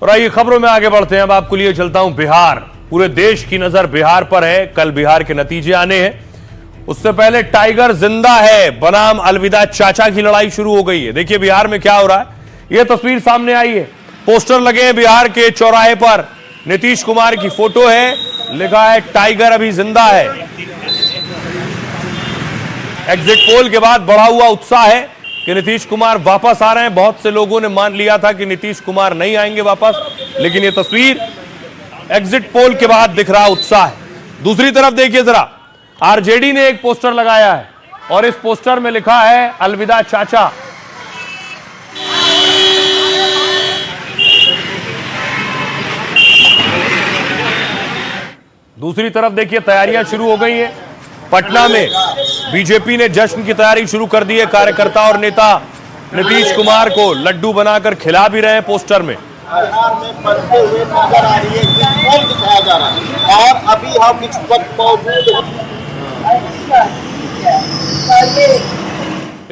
और आइए खबरों में आगे बढ़ते हैं। अब आपको लिए चलता हूं बिहार। पूरे देश की नजर बिहार पर है। कल बिहार के नतीजे आने हैं, उससे पहले टाइगर जिंदा है बनाम अलविदा चाचा की लड़ाई शुरू हो गई है। देखिए बिहार में क्या हो रहा है। यह तस्वीर सामने आई है। पोस्टर लगे हैं बिहार के चौराहे पर। नीतीश कुमार की फोटो है, लिखा है टाइगर अभी जिंदा है। एग्जिट पोल के बाद बढ़ा हुआ उत्साह है कि नीतीश कुमार वापस आ रहे हैं। बहुत से लोगों ने मान लिया था कि नीतीश कुमार नहीं आएंगे वापस, लेकिन यह तस्वीर एग्जिट पोल के बाद दिख रहा उत्साह है। दूसरी तरफ देखिए जरा, आरजेडी ने एक पोस्टर लगाया है और इस पोस्टर में लिखा है अलविदा चाचा। दूसरी तरफ देखिए तैयारियां शुरू हो गई हैं। पटना में बीजेपी ने जश्न की तैयारी शुरू कर दी है। कार्यकर्ता और नेता नीतीश कुमार को लड्डू बनाकर खिला भी रहे हैं। पोस्टर में बिहार में बढ़ते हुए नजर आ रही है, दिखाया जा रहा है और अभी हम इस वक्त मौजूद हैं।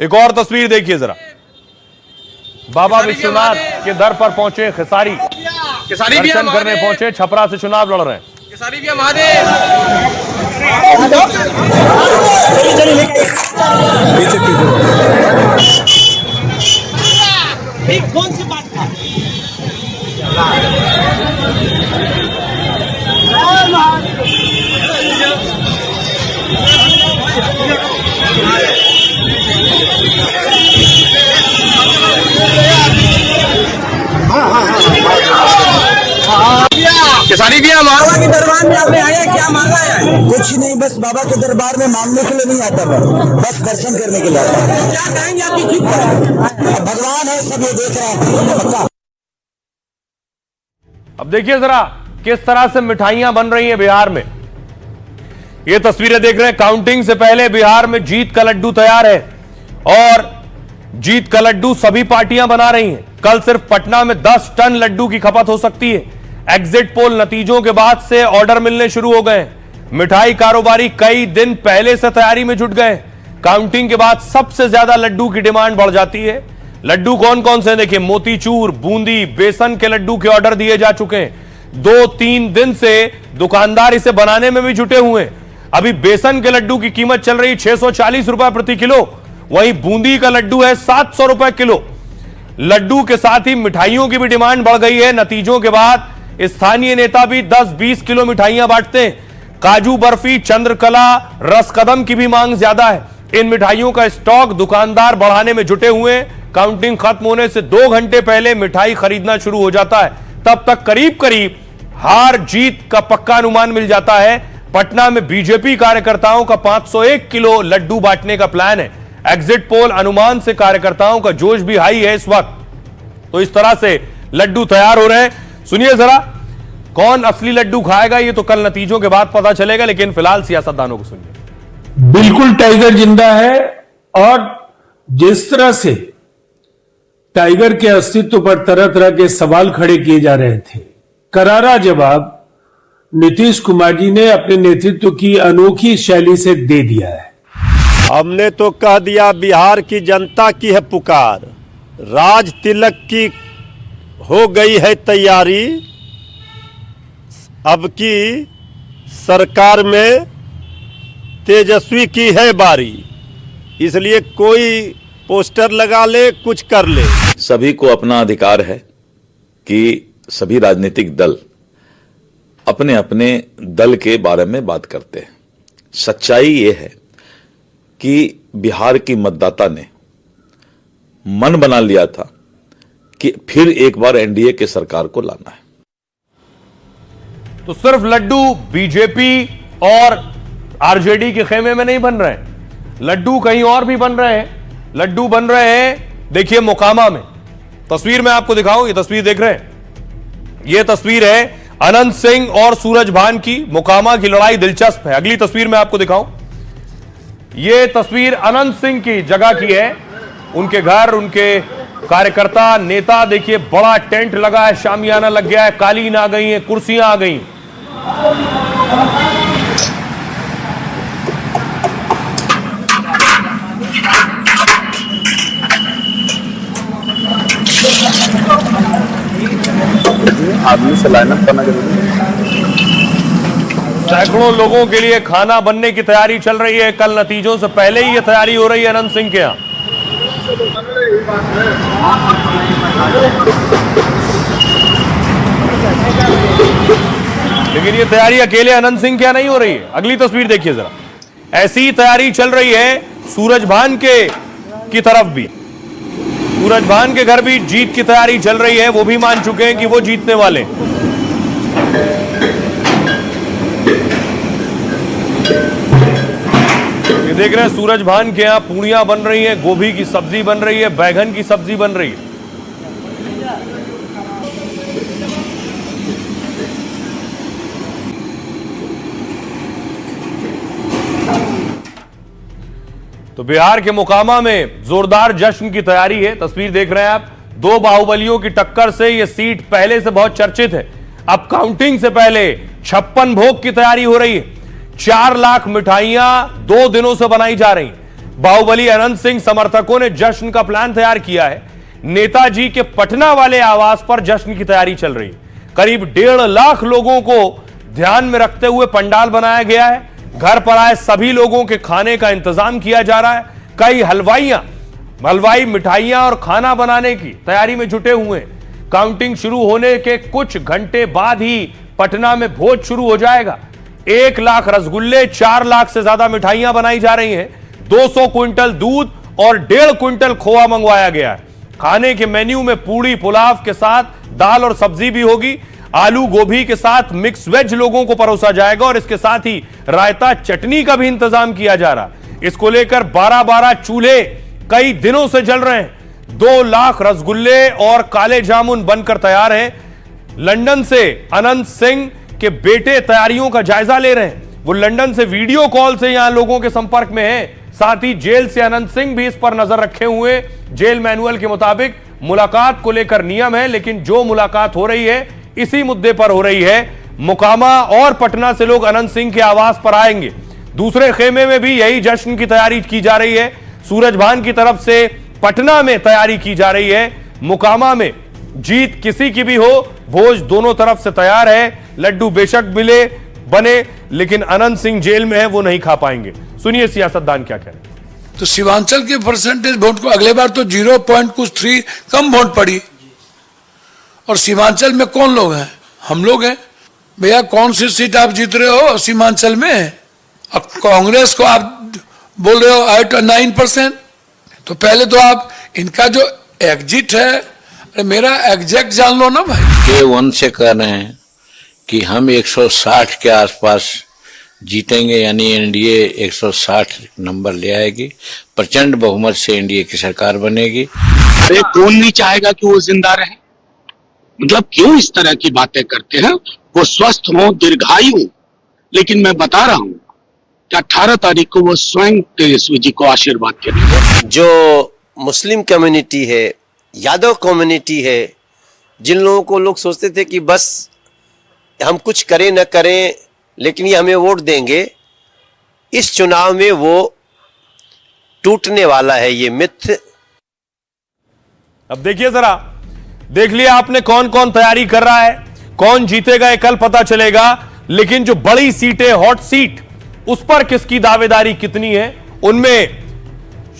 एक और तस्वीर देखिए जरा, बाबा विश्वनाथ के दर पर पहुंचे खेसारी, दर्शन करने पहुंचे। छपरा से चुनाव लड़ रहे हैं। कौन सी बात है? केसारी भी बाबा के दरबार में आपने आया, क्या मांगा है? कुछ नहीं, बस बाबा के दरबार में मांगने के लिए नहीं आता मैं, बस दर्शन करने के लिए आता हूं। क्या कहेंगे आपकी जीत पर? भगवान है, सब ये देख रहे हैं। अब देखिए जरा किस तरह से मिठाइयां बन रही हैं बिहार में। ये तस्वीरें देख रहे हैं। काउंटिंग से पहले बिहार में जीत का लड्डू तैयार है और जीत का लड्डू सभी पार्टियां बना रही हैं। कल सिर्फ पटना में 10 टन लड्डू की खपत हो सकती है। एग्जिट पोल नतीजों के बाद से ऑर्डर मिलने शुरू हो गए। मिठाई कारोबारी कई दिन पहले से तैयारी में जुट गए। काउंटिंग के बाद सबसे ज्यादा लड्डू की डिमांड बढ़ जाती है। लड्डू कौन कौन से देखिए, मोतीचूर, बूंदी, बेसन के लड्डू के ऑर्डर दिए जा चुके हैं। 2-3 दिन से दुकानदार इसे बनाने में भी जुटे हुए हैं। अभी बेसन के लड्डू की कीमत चल रही 640 रुपए प्रति किलो, वहीं बूंदी का लड्डू है 700 रुपए किलो। लड्डू के साथ ही मिठाइयों की भी डिमांड बढ़ गई है। नतीजों के बाद स्थानीय नेता भी 10-20 किलो मिठाइयां बांटते हैं। काजू बर्फी, चंद्रकला, रसकदम की भी मांग ज्यादा है। इन मिठाइयों का स्टॉक दुकानदार बढ़ाने में जुटे हुए हैं। काउंटिंग खत्म होने से 2 घंटे पहले मिठाई खरीदना शुरू हो जाता है। तब तक करीब करीब हार जीत का पक्का अनुमान मिल जाता है। पटना में बीजेपी कार्यकर्ताओं का 501 किलो लड्डू बांटने का प्लान है। एग्जिट पोल अनुमान से कार्यकर्ताओं का जोश भी हाई है इस वक्त। तो इस तरह से लड्डू तैयार हो रहे हैं। सुनिए जरा, कौन असली लड्डू खाएगा ये तो कल नतीजों के बाद पता चलेगा, लेकिन फिलहाल सियासतदानों को सुनिए। बिल्कुल टाइगर जिंदा है और जिस तरह से टाइगर के अस्तित्व पर तरह तरह के सवाल खड़े किए जा रहे थे, करारा जवाब नीतीश कुमार जी ने अपने नेतृत्व की अनोखी शैली से दे दिया है। हमने तो कह दिया, बिहार की जनता की है पुकार, राज तिलक की हो गई है तैयारी, अब की सरकार में तेजस्वी की है बारी, इसलिए कोई पोस्टर लगा ले, कुछ कर ले। सभी को अपना अधिकार है कि सभी राजनीतिक दल अपने अपने दल के बारे में बात करते हैं। सच्चाई ये है कि बिहार की मतदाता ने मन बना लिया था कि फिर एक बार एनडीए के सरकार को लाना है। तो सिर्फ लड्डू बीजेपी और आरजेडी के खेमे में नहीं बन रहे हैं, लड्डू कहीं और भी बन रहे हैं। लड्डू बन रहे हैं देखिए मोकामा में। तस्वीर मैं आपको दिखाऊं, ये तस्वीर देख रहे हैं। ये तस्वीर है अनंत सिंह और सूरज भान की। मोकामा की लड़ाई दिलचस्प है। अगली तस्वीर मैं आपको दिखाऊं, ये तस्वीर अनंत सिंह की जगह की है। उनके घर, उनके कार्यकर्ता, नेता, देखिए बड़ा टेंट लगा है, शामियाना लग गया है, कालीन आ गई है, कुर्सियां आ गई। आदमी से लाइनअप करना जरूरी है। सैकड़ों लोगों के लिए खाना बनने की तैयारी चल रही है। कल नतीजों से पहले ही यह तैयारी हो रही है अनंत सिंह के यहाँ। लेकिन ये तैयारी अकेले अनंत सिंह के यहाँ नहीं हो रही है। अगली तस्वीर देखिए जरा, ऐसी ही तैयारी चल रही है सूरजभान की तरफ भी। सूरजभान के घर भी जीत की तैयारी चल रही है। वो भी मान चुके हैं कि वो जीतने वाले। ये देख रहे हैं सूरजभान के यहाँ पूड़ियां बन रही हैं, गोभी की सब्जी बन रही है, बैगन की सब्जी बन रही है। तो बिहार के मोकामा में जोरदार जश्न की तैयारी है। तस्वीर देख रहे हैं आप, दो बाहुबलियों की टक्कर से यह सीट पहले से बहुत चर्चित है। अब काउंटिंग से पहले 56 भोग की तैयारी हो रही है। 4 लाख मिठाइयां 2 दिनों से बनाई जा रही हैं। बाहुबली अनंत सिंह समर्थकों ने जश्न का प्लान तैयार किया है। नेताजी के पटना वाले आवास पर जश्न की तैयारी चल रही है। करीब 1.5 लाख लोगों को ध्यान में रखते हुए पंडाल बनाया गया है। घर पर आए सभी लोगों के खाने का इंतजाम किया जा रहा है। कई हलवाई मिठाइयां और खाना बनाने की तैयारी में जुटे हुए हैं। काउंटिंग शुरू होने के कुछ घंटे बाद ही पटना में भोज शुरू हो जाएगा। 1 लाख रसगुल्ले, 4 लाख से ज्यादा मिठाइयां बनाई जा रही हैं। 200 क्विंटल दूध और 1.5 क्विंटल खोआ मंगवाया गया है। खाने के मेन्यू में पूड़ी पुलाव के साथ दाल और सब्जी भी होगी। आलू गोभी के साथ मिक्स वेज लोगों को परोसा जाएगा और इसके साथ ही रायता चटनी का भी इंतजाम किया जा रहा है। इसको लेकर 12-12 चूल्हे कई दिनों से जल रहे हैं। 2 लाख रसगुल्ले और काले जामुन बनकर तैयार हैं। लंदन से अनंत सिंह के बेटे तैयारियों का जायजा ले रहे हैं। वो लंदन से वीडियो कॉल से यहां लोगों के संपर्क में हैं। साथ ही जेल से अनंत सिंह भी इस पर नजर रखे हुए। जेल मैनुअल के मुताबिक मुलाकात को लेकर नियम है, लेकिन जो मुलाकात हो रही है इसी मुद्दे पर हो रही है। मोकामा और पटना से लोग अनंत सिंह के आवास पर आएंगे। दूसरे खेमे में भी यही जश्न की तैयारी की जा रही है। सूरजभान की तरफ से पटना में तैयारी की जा रही है। मोकामा में जीत किसी की भी हो, भोज दोनों तरफ से तैयार है। लड्डू बेशक मिले बने, लेकिन अनंत सिंह जेल में है, वो नहीं खा पाएंगे। सुनिए सियासतदान क्या कह रहे हैं। तो सीमांचल के परसेंटेज वोट को अगले बार तो 0.3 कम वोट पड़ी। और सीमांचल में कौन लोग हैं? हम लोग हैं। भैया कौन सी सीट आप जीत रहे हो सीमांचल में? अब कांग्रेस को आप बोल रहे हो 8 और 9%। तो पहले तो आप इनका जो एग्जिट है, अरे मेरा एग्जैक्ट जान लो ना भाई। K1 से कह रहे हैं कि हम 160 के आसपास जीतेंगे, यानी एनडीए 160 नंबर ले आएगी। प्रचंड बहुमत से एनडीए की सरकार बनेगी। अरे कौन नहीं चाहेगा कि वो जिंदा रहे? मतलब क्यों इस तरह की बातें करते हैं? वो स्वस्थ हो, दीर्घायु। लेकिन मैं बता रहा हूं कि 18 तारीख को वो स्वयं तेजस्वी जी को आशीर्वाद करेंगे। जो मुस्लिम कम्युनिटी है, यादव कम्युनिटी है, जिन लोगों को लोग सोचते थे कि बस हम कुछ करें न करें लेकिन ये हमें वोट देंगे, इस चुनाव में वो टूटने वाला है ये मिथ। अब देखिए जरा, देख लिया आपने कौन कौन तैयारी कर रहा है, कौन जीतेगा ये कल पता चलेगा। लेकिन जो बड़ी सीटें, हॉट सीट, उस पर किसकी दावेदारी कितनी है, उनमें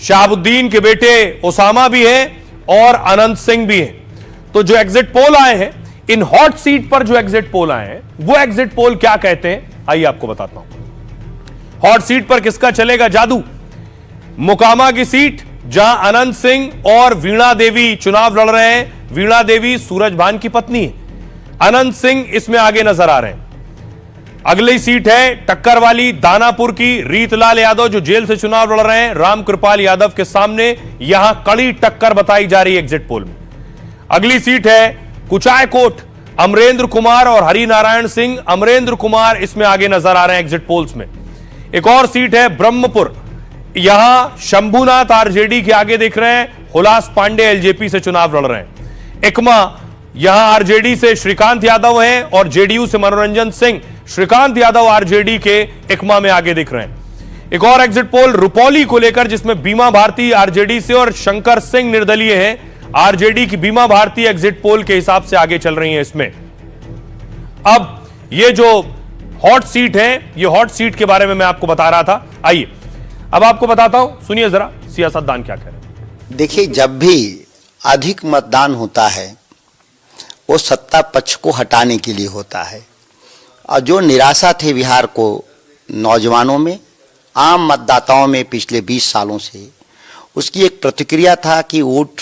शहाबुद्दीन के बेटे ओसामा भी हैं और अनंत सिंह भी हैं। तो जो एग्जिट पोल आए हैं, इन हॉट सीट पर जो एग्जिट पोल आए हैं, वो एग्जिट पोल क्या कहते हैं आइए आपको बताता हूं। हॉट सीट पर किसका चलेगा जादू? मोकामा की सीट, जहां अनंत सिंह और वीणा देवी चुनाव लड़ रहे हैं। वीणा देवी सूरजभान की पत्नी है। अनंत सिंह इसमें आगे नजर आ रहे हैं। अगली सीट है टक्कर वाली दानापुर की, रीतलाल यादव जो जेल से चुनाव लड़ रहे हैं रामकृपाल यादव के सामने। यहां कड़ी टक्कर बताई जा रही है एग्जिट पोल में। अगली सीट है कुचायकोट, अमरेंद्र कुमार और हरिनारायण सिंह। अमरेंद्र कुमार इसमें आगे नजर आ रहे हैं एग्जिट पोल्स में। एक और सीट है ब्रह्मपुर, यहां शंभुनाथ आरजेडी के आगे दिख रहे हैं, हुलास पांडे एलजेपी से चुनाव लड़ रहे हैं। एकमा, यहां आरजेडी से श्रीकांत यादव हैं और जेडीयू से मनोरंजन सिंह। श्रीकांत यादव आरजेडी के एकमा में आगे दिख रहे हैं। एक और एग्जिट पोल रुपौली को लेकर, जिसमें बीमा भारती आरजेडी से और शंकर सिंह निर्दलीय हैं। आरजेडी की बीमा भारती एग्जिट पोल के हिसाब से आगे चल रही हैं इसमें। अब ये जो हॉट सीट है, ये हॉट सीट के बारे में मैं आपको बता रहा था। आइए अब आपको बताता हूं, सुनिए जरा सियासतदान क्या कह रहे हैं। देखिए, जब भी अधिक मतदान होता है वो सत्ता पक्ष को हटाने के लिए होता है, और जो निराशा थे बिहार को नौजवानों में, आम मतदाताओं में पिछले 20 सालों से, उसकी एक प्रतिक्रिया था कि वोट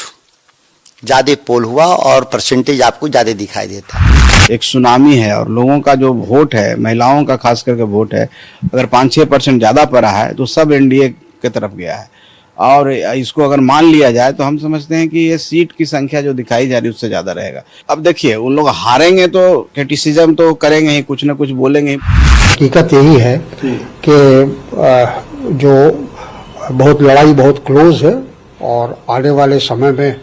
ज़्यादा पोल हुआ और परसेंटेज आपको ज़्यादा दिखाई देता है। एक सुनामी है और लोगों का जो वोट है, महिलाओं का खास करके वोट है, अगर 5-6% ज़्यादा पड़ा है तो सब एनडीए की तरफ गया है। और इसको अगर मान लिया जाए तो हम समझते हैं कि ये सीट की संख्या जो दिखाई जा रही है उससे ज़्यादा रहेगा। अब देखिए, उन लोग हारेंगे तो क्रिटिसिज्म तो करेंगे ही, कुछ ना कुछ बोलेंगे ही। हकीकत यही है कि जो बहुत लड़ाई बहुत क्लोज है, और आने वाले समय में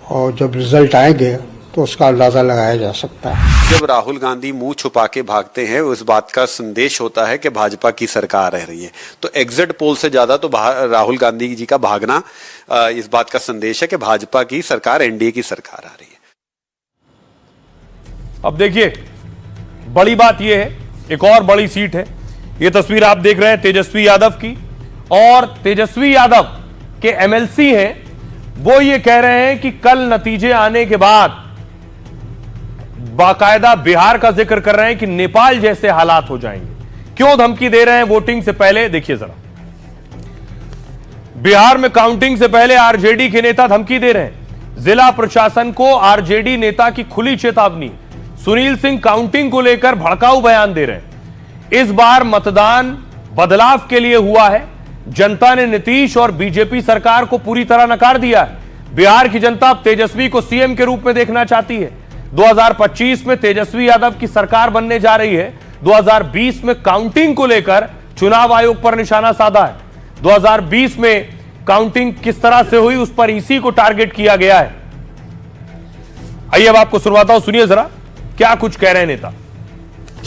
जब रिजल्ट आएंगे तो उसका अंदाजा लगाया जा सकता है। जब राहुल गांधी मुंह छुपा के भागते हैं, उस बात का संदेश होता है कि भाजपा की सरकार रह रही है। तो एग्जिट पोल से ज्यादा तो राहुल गांधी जी का भागना इस बात का संदेश है कि भाजपा की सरकार, एनडीए की सरकार आ रही है। अब देखिए, बड़ी बात यह है, एक और बड़ी सीट है। यह तस्वीर आप देख रहे हैं तेजस्वी यादव की, और तेजस्वी यादव के एमएलसी हैं, वो ये कह रहे हैं कि कल नतीजे आने के बाद बाकायदा बिहार का जिक्र कर रहे हैं कि नेपाल जैसे हालात हो जाएंगे। क्यों धमकी दे रहे हैं वोटिंग से पहले, देखिए जरा। बिहार में काउंटिंग से पहले आरजेडी के नेता धमकी दे रहे हैं। जिला प्रशासन को आरजेडी नेता की खुली चेतावनी। सुनील सिंह काउंटिंग को लेकर भड़काऊ बयान दे रहे हैं। इस बार मतदान बदलाव के लिए हुआ है। जनता ने नीतीश और बीजेपी सरकार को पूरी तरह नकार दिया है। बिहार की जनता अब तेजस्वी को सीएम के रूप में देखना चाहती है। 2025 में तेजस्वी यादव की सरकार बनने जा रही है। 2020 में काउंटिंग को लेकर चुनाव आयोग पर निशाना साधा है। 2020 में काउंटिंग किस तरह से हुई, उस पर इसी को टारगेट किया गया है। आइए अब आपको सुनवाता हूं, सुनिए जरा क्या कुछ कह रहे हैं नेता।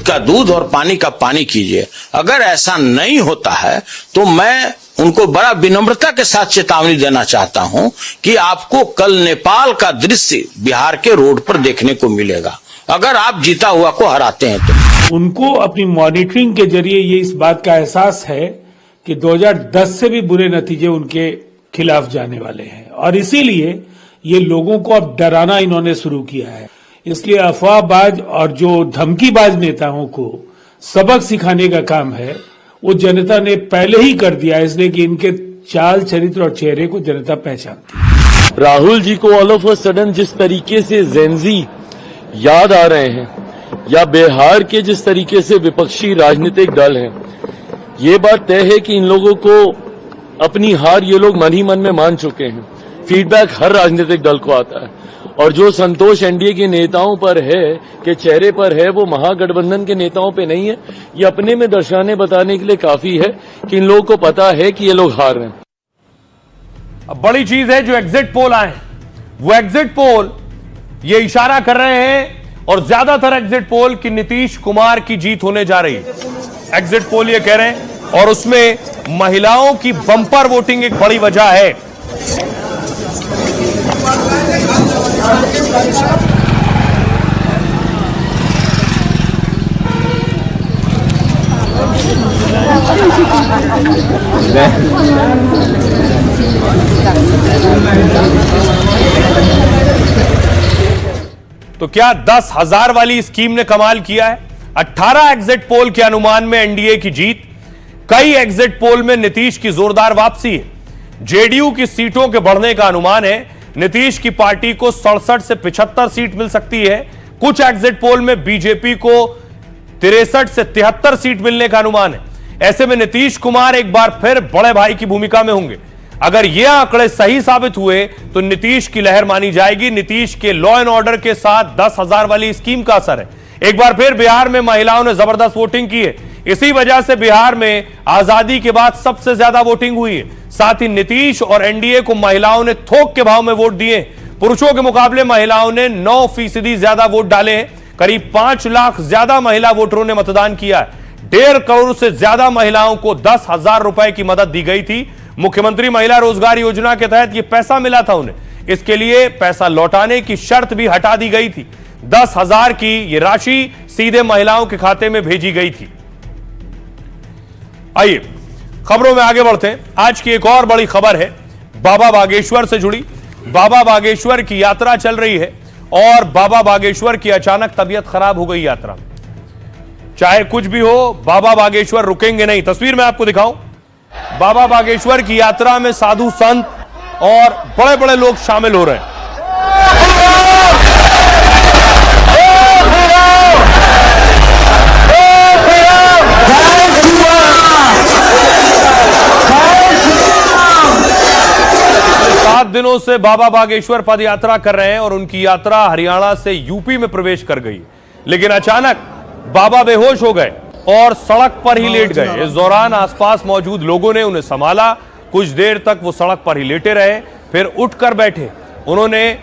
का दूध और पानी का पानी कीजिए। अगर ऐसा नहीं होता है तो मैं उनको बड़ा विनम्रता के साथ चेतावनी देना चाहता हूं कि आपको कल नेपाल का दृश्य बिहार के रोड पर देखने को मिलेगा, अगर आप जीता हुआ को हराते हैं तो। उनको अपनी मॉनिटरिंग के जरिए ये इस बात का एहसास है कि 2010 से भी बुरे नतीजे उनके खिलाफ जाने वाले हैं, और इसीलिए ये लोगों को अब डराना इन्होंने शुरू किया है। इसलिए अफवाहबाज और जो धमकीबाज नेताओं को सबक सिखाने का काम है वो जनता ने पहले ही कर दिया, इसलिए कि इनके चाल चरित्र और चेहरे को जनता पहचानती है। राहुल जी को ऑल ऑफ अ सडन जिस तरीके से जेनजी याद आ रहे हैं, या बिहार के जिस तरीके से विपक्षी राजनीतिक दल हैं, ये बात तय है कि इन लोगों को अपनी हार ये लोग मन ही मन में मान चुके हैं। फीडबैक हर राजनीतिक दल को आता है, और जो संतोष एनडीए के नेताओं पर है, के चेहरे पर है, वो महागठबंधन के नेताओं पे नहीं है। ये अपने में दर्शाने बताने के लिए काफी है कि इन लोगों को पता है कि ये लोग हार रहे हैं। अब बड़ी चीज है जो एग्जिट पोल आए, वो एग्जिट पोल ये इशारा कर रहे हैं, और ज्यादातर एग्जिट पोल की नीतीश कुमार की जीत होने जा रही है। एग्जिट पोल ये कह रहे हैं, और उसमें महिलाओं की बंपर वोटिंग एक बड़ी वजह है। तो क्या 10,000 वाली स्कीम ने कमाल किया है? 18 एग्जिट पोल के अनुमान में एनडीए की जीत, कई एग्जिट पोल में नीतीश की जोरदार वापसी है। जेडीयू की सीटों के बढ़ने का अनुमान है। नीतीश की पार्टी को 67 से 75 सीट मिल सकती है। कुछ एग्जिट पोल में बीजेपी को 63 से 73 सीट मिलने का अनुमान है। ऐसे में नीतीश कुमार एक बार फिर बड़े भाई की भूमिका में होंगे। अगर ये आंकड़े सही साबित हुए तो नीतीश की लहर मानी जाएगी। नीतीश के लॉ एंड ऑर्डर के साथ 10,000 वाली स्कीम का असर है। एक बार फिर बिहार में महिलाओं ने जबरदस्त वोटिंग की है। इसी वजह से बिहार में आजादी के बाद सबसे ज्यादा वोटिंग हुई है। साथ ही नीतीश और एनडीए को महिलाओं ने थोक के भाव में वोट दिए। पुरुषों के मुकाबले महिलाओं ने 9% ज्यादा वोट डाले हैं। करीब 5 लाख ज्यादा महिला वोटरों ने मतदान किया है। 1.5 करोड़ से ज्यादा महिलाओं को 10,000 रुपए की मदद दी गई थी। मुख्यमंत्री महिला रोजगार योजना के तहत यह पैसा मिला था उन्हें। इसके लिए पैसा लौटाने की शर्त भी हटा दी गई थी। 10,000 की यह राशि सीधे महिलाओं के खाते में भेजी गई थी। आइए खबरों में आगे बढ़ते हैं। आज की एक और बड़ी खबर है बाबा बागेश्वर से जुड़ी। बाबा बागेश्वर की यात्रा चल रही है और बाबा बागेश्वर की अचानक तबीयत खराब हो गई यात्रा में। चाहे कुछ भी हो, बाबा बागेश्वर रुकेंगे नहीं। तस्वीर में आपको दिखाऊं, बाबा बागेश्वर की यात्रा में साधु संत और बड़े बड़े लोग शामिल हो रहे हैं। सात दिनों से बाबा बागेश्वर पद यात्रा कर रहे हैं और उनकी यात्रा हरियाणा से यूपी में प्रवेश कर गई, लेकिन अचानक बाबा बेहोश हो गए और सड़क पर ही लेट गए। इस दौरान आसपास मौजूद लोगों ने उन्हें संभाला। कुछ देर तक वो सड़क पर ही लेटे रहे, फिर उठकर बैठे। उन्होंने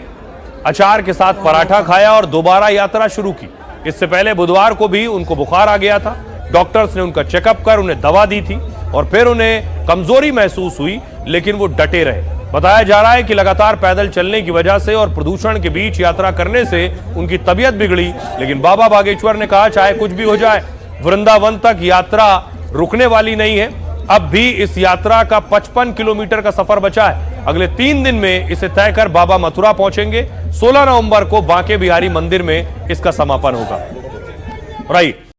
अचार के साथ पराठा खाया और दोबारा यात्रा शुरू की। इससे पहले बुधवार को भी उनको बुखार आ गया था। डॉक्टर्स ने उनका चेकअप कर उन्हें दवा दी थी और फिर उन्हें कमजोरी महसूस हुई, लेकिन वो डटे रहे। बताया जा रहा है कि लगातार पैदल चलने की वजह से और प्रदूषण के बीच यात्रा करने से उनकी तबीयत बिगड़ी, लेकिन बाबा बागेश्वर ने कहा चाहे कुछ भी हो जाए, वृंदावन तक यात्रा रुकने वाली नहीं है। अब भी इस यात्रा का 55 किलोमीटर का सफर बचा है। अगले 3 दिन में इसे तय कर बाबा मथुरा पहुंचेंगे। 16 नवंबर को बांके बिहारी मंदिर में इसका समापन होगा। राइट।